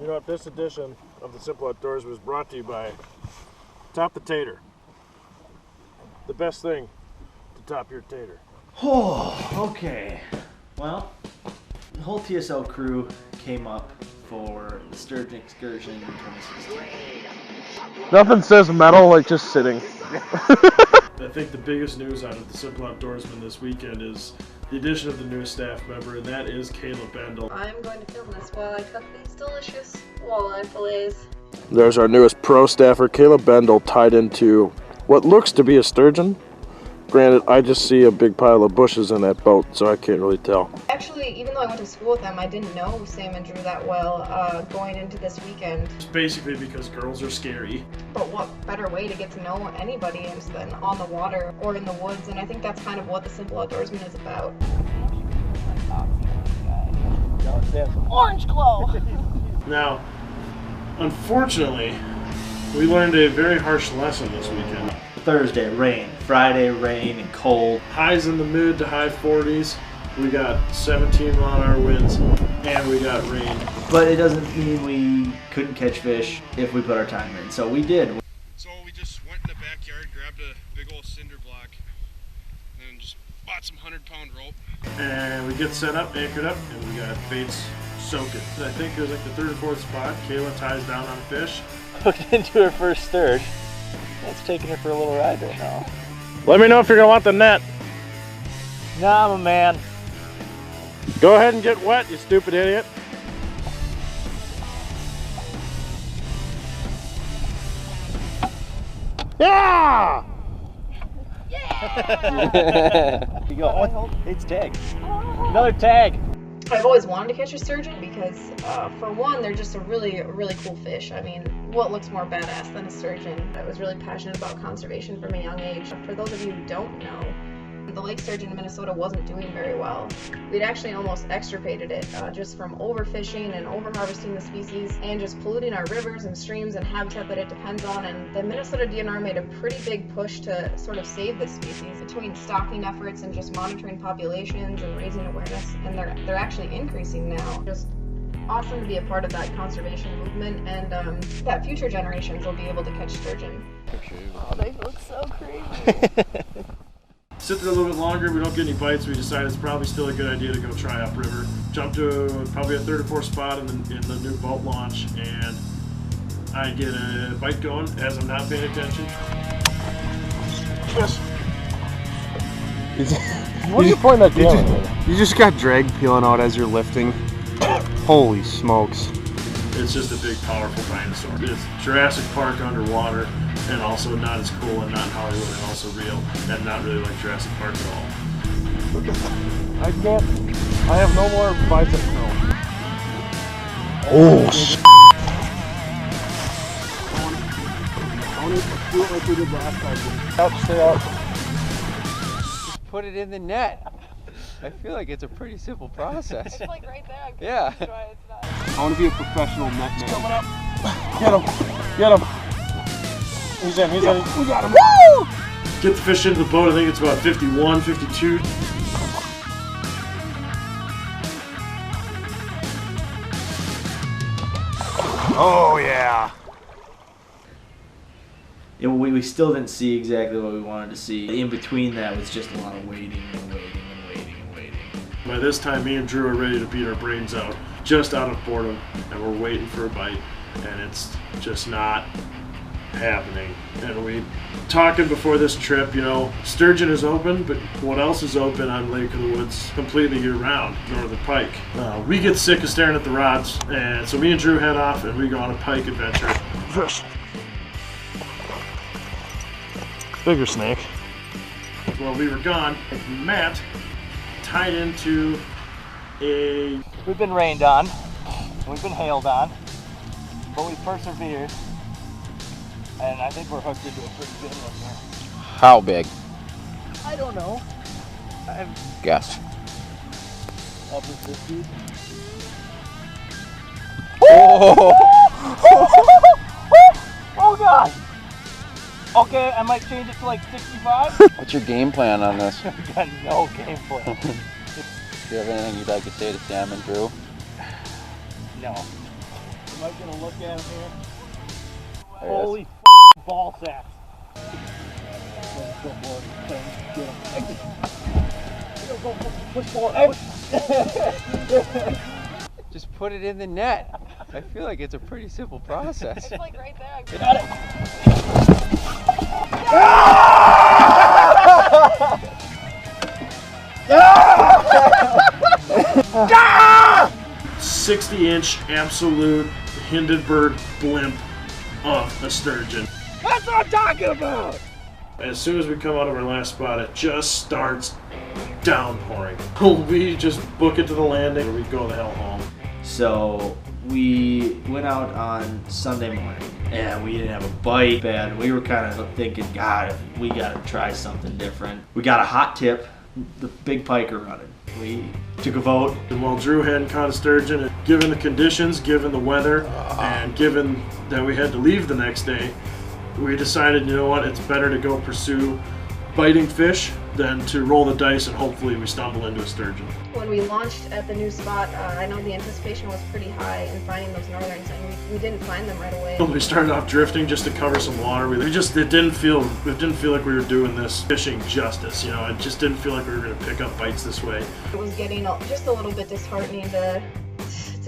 You know what, this edition of the Simple Outdoors was brought to you by Top the Tater. The best thing to top your tater. Oh, okay. Well, the whole TSL crew came up for the sturgeon excursion in 2016. Nothing says metal like just sitting. I think the biggest news out of the Simple Outdoorsmen this weekend is the addition of the newest staff member, and that is Caleb Bendel. I'm going to film this while I cook these delicious walleye fillets. There's our newest pro staffer, Caleb Bendel, tied into what looks to be a sturgeon. Granted, I just see a big pile of bushes in that boat, so I can't really tell. Actually, even though I went to school with them, I didn't know Sam and Drew that well going into this weekend. It's basically because girls are scary. But what better way to get to know anybody than on the water or in the woods, and I think that's kind of what the Simple Outdoorsman is about. Orange glow! Now, unfortunately, we learned a very harsh lesson this weekend. Thursday, rain. Friday, rain and cold. Highs in the mid to high 40s. We got 17-mile-an-hour winds, and we got rain. But it doesn't mean we couldn't catch fish if we put our time in. So we did. So we just went in the backyard, grabbed a big old cinder block, and just bought some 100-pound rope. And we get set up, anchored up, and we got baits soaking. I think it was like the third or fourth spot. Kayla ties down on a fish. Hooked into her first sturge. That's taking her for a little ride right now. Let me know if you're gonna want the net. Nah, I'm a man. Go ahead and get wet, you stupid idiot. Yeah! Yeah! You go. Oh, it's tag. Another tag. I've always wanted to catch a sturgeon because, for one, they're just a really cool fish. I mean, what looks more badass than a sturgeon? I was really passionate about conservation from a young age. For those of you who don't know, the lake sturgeon in Minnesota wasn't doing very well. We'd actually almost extirpated it just from overfishing and overharvesting the species and just polluting our rivers and streams and habitat that it depends on. And the Minnesota DNR made a pretty big push to sort of save this species between stocking efforts and just monitoring populations and raising awareness. And they're actually increasing now. Just awesome to be a part of that conservation movement, and that future generations will be able to catch sturgeon. Oh, they look so crazy. Sit there a little bit longer, we don't get any bites, we decided it's probably still a good idea to go try upriver. Jump to probably a third or fourth spot in the new boat launch, and I get a bite going as I'm not paying attention. Yes. What are you pointing that camera? You just got drag peeling out as you're lifting. Holy smokes. It's just a big, powerful dinosaur. It's Jurassic Park underwater, and also not as cool and not Hollywood, and also real, and not really like Jurassic Park at all. I can't. I have no more bicep curl. Oh, shit. I want to do it like we did last time. Out, stay out. Just put it in the net. I feel like it's a pretty simple process. It's like right there. Yeah. I want to be a professional net man. Coming up. Get him. Get him. He's in. He's in. We got him. Woo! Get the fish into the boat. I think it's about 51, 52. Oh, yeah. Yeah, we still didn't see exactly what we wanted to see. In between that was just a lot of waiting and waiting and waiting and waiting. By this time, me and Drew are ready to beat our brains out, just out of boredom, and we're waiting for a bite, and it's just not happening. And we talking before this trip, you know, sturgeon is open, but what else is open on Lake of the Woods completely year-round? Northern pike. We get sick of staring at the rods, and so me and Drew head off, and we go on a pike adventure. Fish. Bigger snake. Well, we were gone. Matt tied into a... We've been rained on, we've been hailed on, but we persevered, and I think we're hooked into a pretty good one here. How big? I don't know. Guess. Upper 50s. Oh! Oh God! Okay, I might change it to like 65. What's your game plan on this? We got no game plan. Do you have anything you'd like to say to Sam and Drew? No. Mike gonna look at him here. There he is. Holy ball sacks. Push forward. Just put it in the net. I feel like it's a pretty simple process. It's like right there. Got it. 60-inch absolute Hindenburg blimp of a sturgeon. That's what I'm talking about. As soon as we come out of our last spot, it just starts downpouring. We just book it to the landing and we go the hell home. So we went out on Sunday morning and we didn't have a bite. Bad. We were kind of thinking, God, we got to try something different. We got a hot tip, the big pike are running. We took a vote. And while Drew hadn't caught a sturgeon, given the conditions, given the weather, and given that we had to leave the next day, we decided, you know what, it's better to go pursue biting fish than to roll the dice and hopefully we stumble into a sturgeon. When we launched at the new spot, I know the anticipation was pretty high in finding those northerns, and we didn't find them right away. We started off drifting just to cover some water. It didn't feel like we were doing this fishing justice. You know, it just didn't feel like we were going to pick up bites this way. It was getting just a little bit disheartening to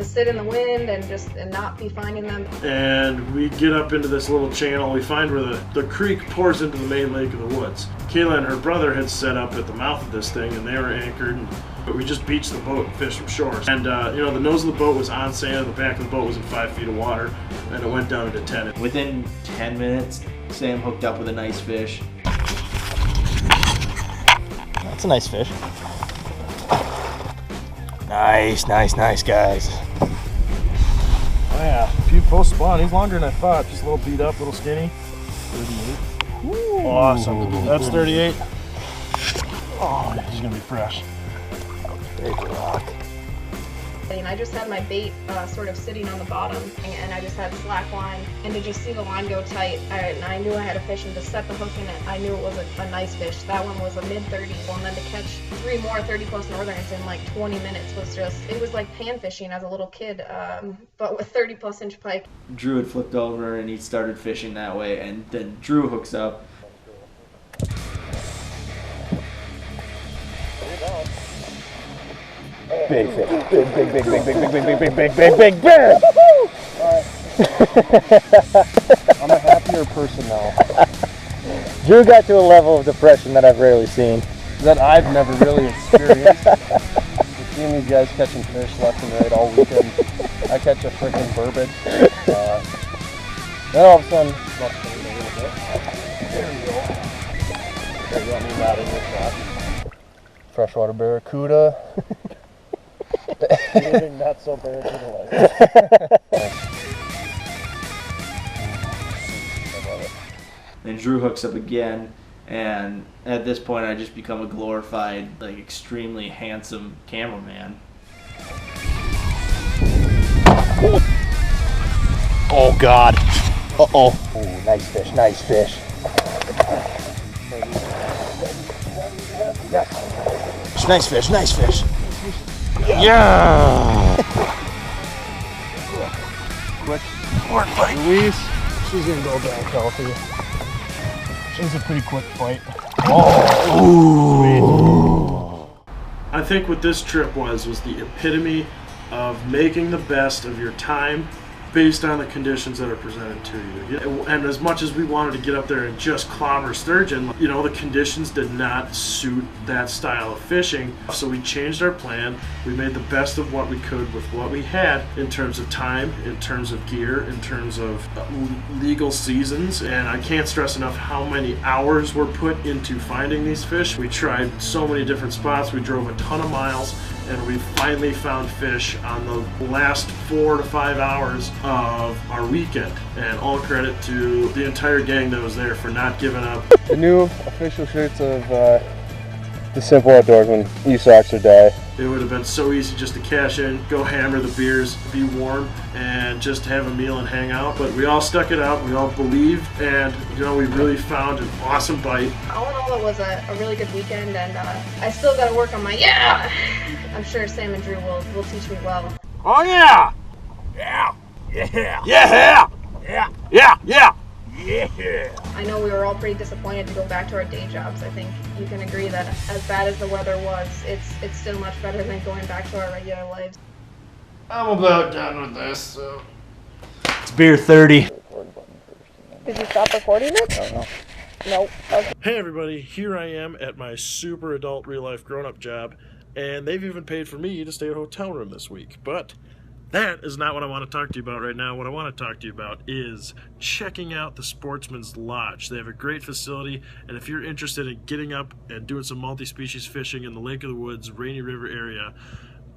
sit in the wind and not be finding them. And we get up into this little channel. We find where the creek pours into the main lake of the woods. Kayla and her brother had set up at the mouth of this thing, and they were anchored. But we just beached the boat and fished from shore. And you know, the nose of the boat was on sand, the back of the boat was in 5 feet of water, and it went down into 10. Within 10 minutes, Sam hooked up with a nice fish. That's a nice fish. Nice, guys. Oh yeah, a few post spawn. He's longer than I thought. Just a little beat up, a little skinny. 38. Ooh. Awesome. That's 38. Oh, he's gonna be fresh. Big rock. And I just had my bait sort of sitting on the bottom, and I just had slack line, and to just see the line go tight, I knew I had a fish, and to set the hook in it, I knew it was a nice fish. That one was a mid-30s, and then to catch 3 more 30-plus northerns in like 20 minutes it was like pan fishing as a little kid, but with 30-plus inch pike. Drew had flipped over and he started fishing that way, and then Drew hooks up. Big fish. Big. I'm a happier person now. Drew got to a level of depression that I've rarely seen. That I've never really experienced. I've seen these guys catching fish left and right all weekend. I catch a freaking burbot. Then all of a sudden, there we go. There, got me mad in this shot. Freshwater barracuda. Anything not so barracuda like. Then Drew hooks up again, and at this point I just become a glorified, like, extremely handsome cameraman. Oh God. Uh-oh. Oh, nice fish. Yes. Nice fish. Yeah. Quick fight. Louise, she's gonna go back healthy. She's a pretty quick fight. Oh. I think what this trip was the epitome of making the best of your time based on the conditions that are presented to you. And as much as we wanted to get up there and just clobber sturgeon, you know, the conditions did not suit that style of fishing. So we changed our plan. We made the best of what we could with what we had in terms of time, in terms of gear, in terms of legal seasons. And I can't stress enough how many hours were put into finding these fish. We tried so many different spots. We drove a ton of miles, and we finally found fish on the last 4 to 5 hours of our weekend. And all credit to the entire gang that was there for not giving up. The new official shirts of the Simple Outdoorsmen, you socks or die. It would have been so easy just to cash in, go hammer the beers, be warm, and just have a meal and hang out. But we all stuck it out, we all believed, and you know, we really found an awesome bite. All in all, it was a really good weekend, and I still got to work on my yeah. I'm sure Sam and Drew will teach me well. Oh yeah! Yeah! Yeah! Yeah! Yeah! Yeah! Yeah! I know we were all pretty disappointed to go back to our day jobs. I think you can agree that as bad as the weather was, it's still much better than going back to our regular lives. I'm about done with this, so. It's beer 30. Did you stop recording it? No. Okay. Hey everybody, here I am at my super adult real life grown up job, and they've even paid for me to stay at a hotel room this week. But that is not what I want to talk to you about right now. What I want to talk to you about is checking out the Sportsman's Lodge. They have a great facility, and if you're interested in getting up and doing some multi-species fishing in the Lake of the Woods, Rainy River area,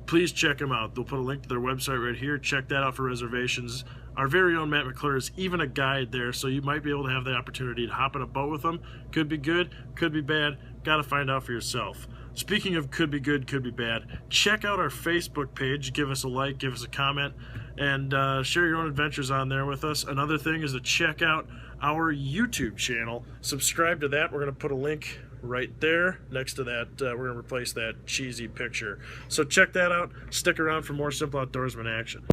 please check them out. They'll put a link to their website right here. Check that out for reservations. Our very own Matt McClure is even a guide there, so you might be able to have the opportunity to hop in a boat with them. Could be good, could be bad. Got to find out for yourself. Speaking of could be good, could be bad, check out our Facebook page. Give us a like, give us a comment, and share your own adventures on there with us. Another thing is to check out our YouTube channel. Subscribe to that. We're going to put a link right there next to that. We're going to replace that cheesy picture. So check that out. Stick around for more Simple Outdoorsman action.